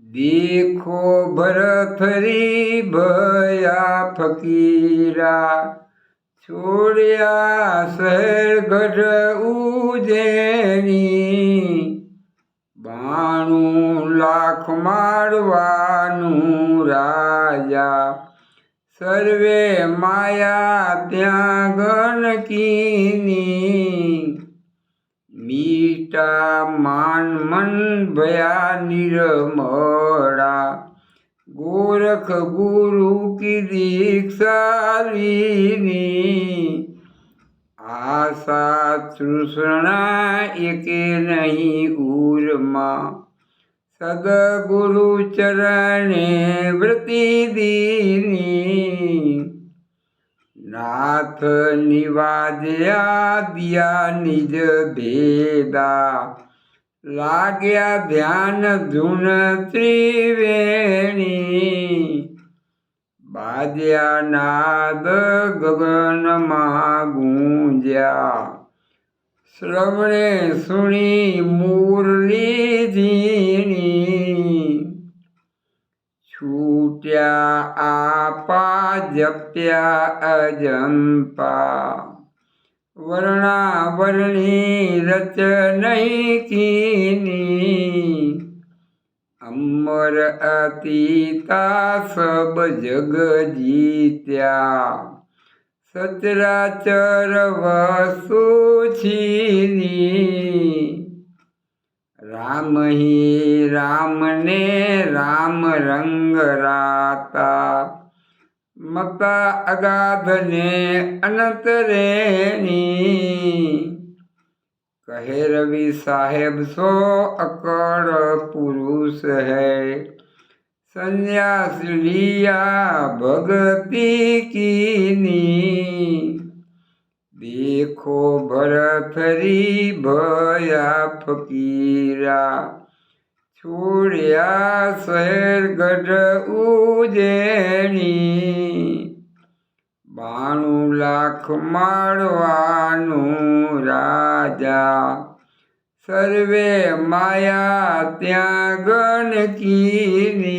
देखो भरथरी भया फकीरा, छोड़िया शहर गढ़ उज्जैनी। 92 लाख मारवानू राजा, सर्वे माया त्यागन कीनी। मीठा मान मन भया निर्मला, गोरख गुरु की दीक्षा लीनी। आशा तृष्णा एके नहीं उर्मा, सदगुरु चरणे वृत्ति दीनी। नाथ निवाजया दिया निज भेदा, लाग्या ध्यान धुन त्रिवेणी। बाज्या नाद गगन में गूंज्या, श्रवणे सुनी मुरली धीनी। छूट्या आपा जप्या अजंपा, वर्णा वर्णी रच नहीं कीनी। अमर अतीता सब जग जीत्या, सचराचर वस्तु छीनी। राम ही राम ने राम रंग राता, मता अगाध ने अनंत रेणी। कहे रवि साहेब सो अकड़ पुरुष है, संन्यास लिया भगति कीनी। देखो भरथरी भया फकीरा, छोड़िया शहर गढ़ उज्जैनी। 92 लाख मारवानू राजा, सर्वे माया त्यागन कीनी।